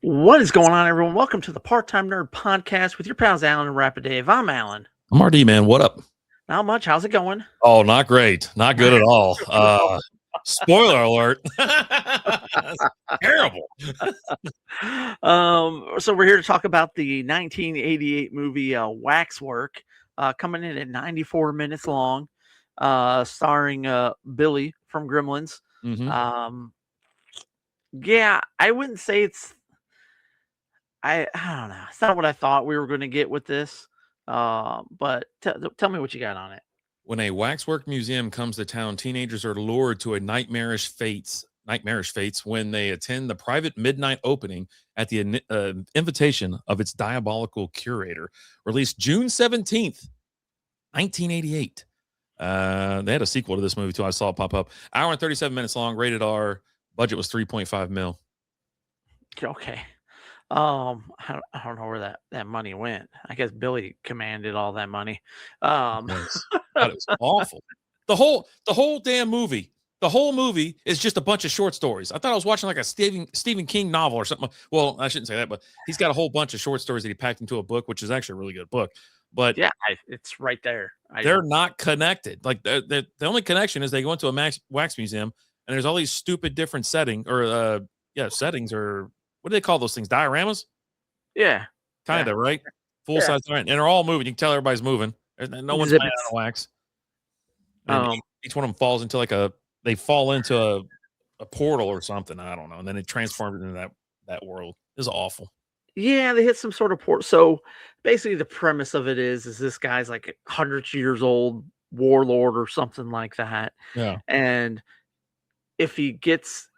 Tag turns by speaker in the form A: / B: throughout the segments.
A: What is going on, everyone? Welcome to the Part-Time Nerd Podcast with your pals Alan and Rapid Dave. I'm Alan.
B: I'm RD, man. What up?
A: Not much. How's it going?
B: Oh, not great. Not good at all. Spoiler alert. Terrible.
A: So we're here to talk about the 1988 movie Waxwork, coming in at 94 minutes long, starring Billy from Gremlins.
B: Mhm.
A: Yeah, I wouldn't say it's. I don't know. It's not what I thought we were going to get with this. But tell me what you got on it.
B: When a waxwork museum comes to town, teenagers are lured to a nightmarish fates when they attend the private midnight opening at the invitation of its diabolical curator. Released June 17th, 1988. They had a sequel to this movie too. I saw it pop up. Hour and 37 minutes long, rated R. Budget was 3.5 mil.
A: Okay. I don't know where that money went. I guess Billy commanded all that money.
B: Yes. That is awful. The whole damn movie. The whole movie is just a bunch of short stories. I thought I was watching like a Stephen King novel or something. Well, I shouldn't say that, but he's got a whole bunch of short stories that he packed into a book, which is actually a really good book. But
A: yeah, it's right there.
B: they're not connected. Like the only connection is they go into a wax museum and there's all these stupid different settings or settings or what do they call those things? Dioramas?
A: Yeah.
B: Kind of, right? Full size, right? And they're all moving. You can tell everybody's moving. No one's made out of wax. And each one of them falls into they fall into a portal or something. I don't know. And then it transforms into that world. It's awful.
A: Yeah, they hit some sort of port. So basically, the premise of it is this guy's like 100 years old warlord or something like that.
B: Yeah.
A: And if he gets,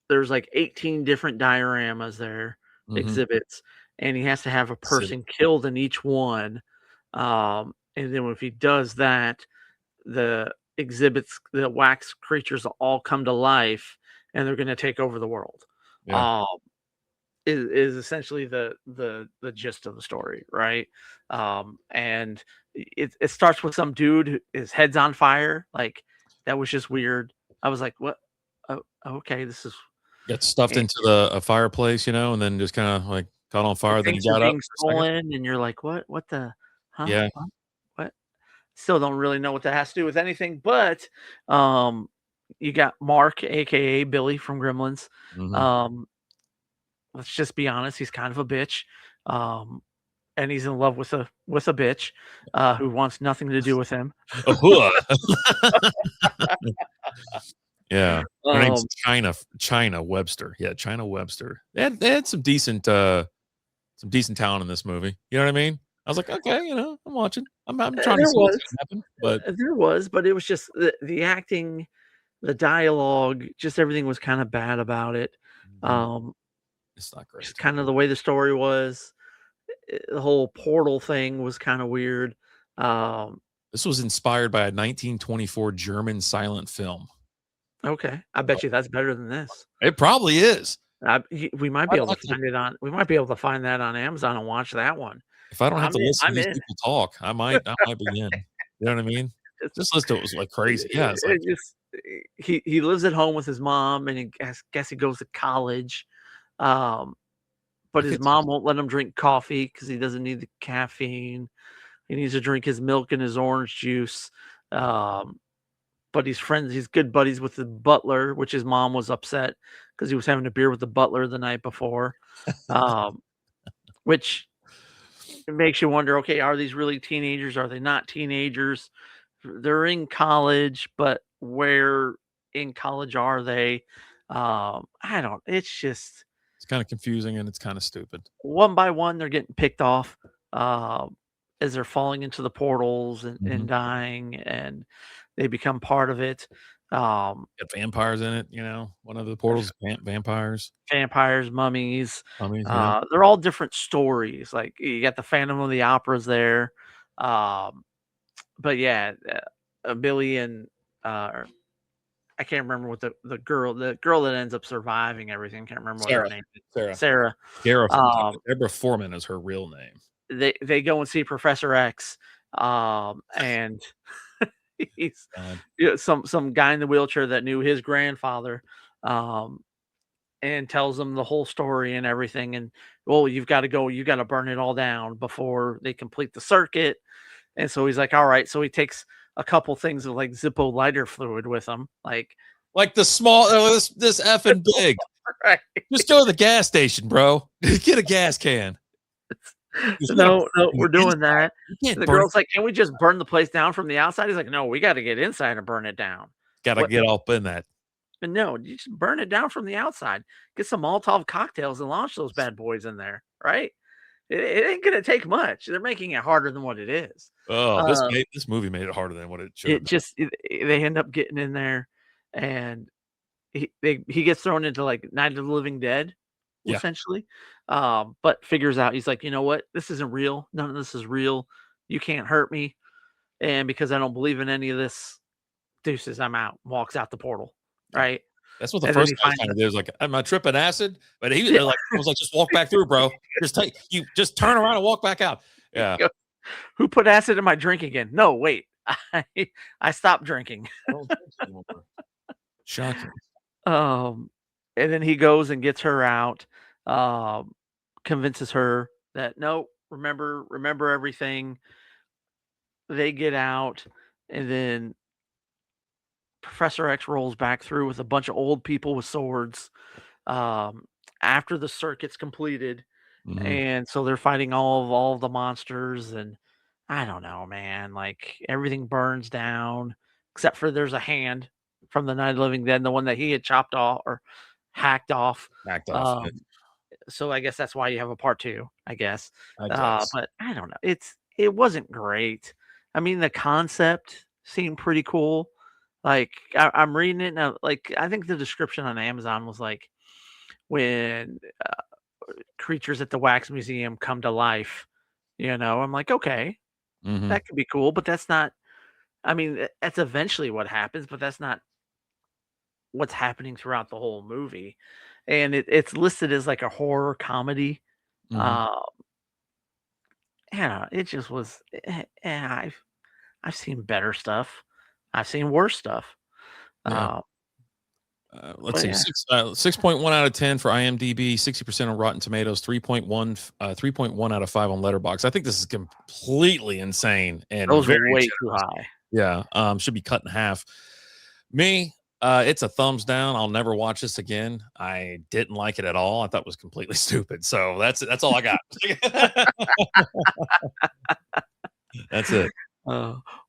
A: there's like 18 different dioramas there, exhibits, and he has to have a person killed in each one. And then if he does that, the exhibits, the wax creatures will all come to life, and they're going to take over the world.
B: Yeah.
A: Is essentially the gist of the story, right? And it starts with some dude, his head's on fire. Like, that was just weird. I was like, what? Oh, okay, this is
B: Gets stuffed into a fireplace, and then just kind of like caught on fire. Then he got up
A: being stolen, and you're like, what? What the? Huh?
B: Yeah.
A: What? Still don't really know what that has to do with anything, but you got Mark, aka Billy from Gremlins. Let's just be honest, he's kind of a bitch. And he's in love with a bitch who wants nothing to do with him.
B: Yeah. Her name's China Webster. Yeah, China Webster. They had some decent talent in this movie. You know what I mean? I was like, okay, I'm watching. I'm trying to see what's gonna happen. But
A: but it was just the acting, the dialogue, just everything was kind of bad about it.
B: It's not great.
A: Just kind of the way the story was. The whole portal thing was kind of weird.
B: This was inspired by a 1924 German silent film.
A: Okay, I bet you that's better than this.
B: It probably is.
A: We might be able to find it on. We might be able to find that on Amazon and watch that one.
B: If I don't have to listen to these people talk, I might be in. You know what I mean? Just listen to it was like crazy. Yeah, it's like
A: he lives at home with his mom, and I guess he goes to college. But his mom won't let him drink coffee because he doesn't need the caffeine. He needs to drink his milk and his orange juice. But he's good buddies with the butler, which his mom was upset because he was having a beer with the butler the night before. Which makes you wonder, okay, are these really teenagers? Are they not teenagers? They're in college, but where in college are they? It's
B: kind of confusing and it's kind of stupid.
A: One by one, they're getting picked off as they're falling into the portals and dying, and they become part of it.
B: Got vampires in it, one of the portals, vampires,
A: mummies.
B: Yeah.
A: They're all different stories. Like, you got the Phantom of the Operas there. But yeah, Billy and I can't remember what the girl that ends up surviving everything. Can't remember what her name is. Sarah.
B: Deborah Foreman is her real name.
A: They go and see Professor X, and he's some guy in the wheelchair that knew his grandfather. and tells them the whole story and everything. And well, you've got to go, you got to burn it all down before they complete the circuit. And so he's like, all right. So he takes a couple things of like Zippo lighter fluid with him,
B: Like the small, this effing big.
A: right.
B: Just go to the gas station, bro. Get a gas can.
A: No, we're doing that.
B: The
A: girl's like, can we just burn the place down from the outside? He's like, no, we got to get inside and burn it down.
B: Gotta get up in that.
A: But no, you just burn it down from the outside. Get some Molotov cocktails and launch those bad boys in there, right? It ain't gonna take much. They're making it harder than what it is.
B: Oh, this movie made it harder than what it should.
A: They end up getting in there, and he gets thrown into like Night of the Living Dead, essentially. But figures out, he's like, you know what? This isn't real. None of this is real. You can't hurt me, and because I don't believe in any of this, deuces, I'm out. Walks out the portal, right?
B: That's what the first guy kind of did. Was like, am I tripping acid? But he was like, just walk back through, bro. Just turn around and walk back out. Yeah.
A: Who put acid in my drink again? No, wait. I stopped drinking.
B: Shocking.
A: And then he goes and gets her out, convinces her that no, remember everything. They get out, and then Professor X rolls back through with a bunch of old people with swords after the circuit's completed.
B: Mhm.
A: And so they're fighting all of the monsters, and I don't know, man, like everything burns down except for there's a hand from the Night of the Living Dead, the one that he had chopped off or hacked off. So I guess that's why you have a part 2, I guess. But I don't know. It wasn't great. I mean, the concept seemed pretty cool. Like I'm reading it now. Like I think the description on Amazon was like when creatures at the wax museum come to life. I'm like, okay, that could be cool, but that's not. I mean, that's eventually what happens, but that's not what's happening throughout the whole movie. And it's listed as like a horror comedy. Yeah, it just was. I've seen better stuff. I've seen worse stuff.
B: Let's see, 6.1 out of 10 for IMDb, 60% on Rotten Tomatoes, 3.1 out of 5 on Letterboxd. I think this is completely insane and
A: those are way
B: generous.
A: too high.
B: Yeah, should be cut in half. Me, it's a thumbs down. I'll never watch this again. I didn't like it at all. I thought it was completely stupid. So that's all I got. That's it.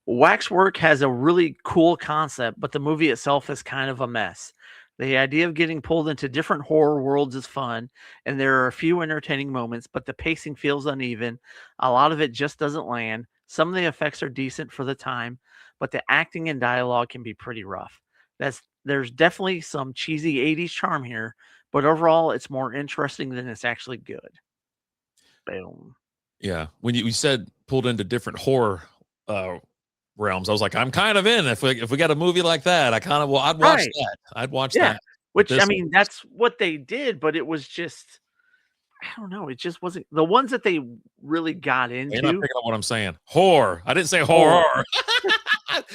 A: Waxwork has a really cool concept, but the movie itself is kind of a mess. The idea of getting pulled into different horror worlds is fun, and there are a few entertaining moments, but the pacing feels uneven. A lot of it just doesn't land. Some of the effects are decent for the time, but the acting and dialogue can be pretty rough. There's definitely some cheesy 80s charm here, but overall it's more interesting than it's actually good. Boom.
B: Yeah. When you said pulled into different horror realms, I was like, I'm kind of in. If we got a movie like that, I'd watch that. I'd watch that.
A: Which I mean, that's what they did, but it was just, I don't know. It just wasn't the ones that they really got into.
B: You're not picking up what I'm saying. Horror. I didn't say horror.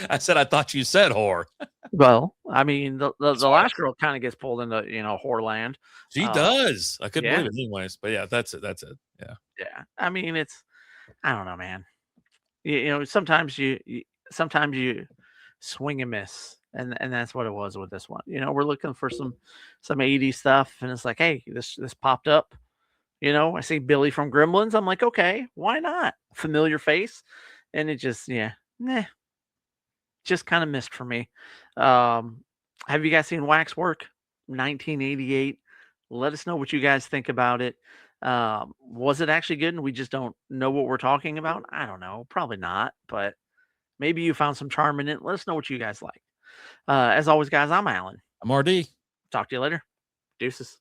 B: I said I thought you said horror.
A: Well, I mean, the last girl kind of gets pulled into Whoreland.
B: She does. I couldn't believe it, anyways. But yeah, that's it. Yeah.
A: Yeah. I mean, I don't know, man. Sometimes you swing and miss, and that's what it was with this one. We're looking for some 80s stuff, and it's like, hey, this popped up. I see Billy from Gremlins. I'm like, okay, why not? Familiar face, and it just just kind of missed for me. Have you guys seen Waxwork 1988? Let us know what you guys think about it. Was it actually good and we just don't know what we're talking about? I don't know. Probably not, but maybe you found some charm in it. Let us know what you guys like. As always, guys, I'm Alan.
B: I'm RD.
A: Talk to you later. Deuces.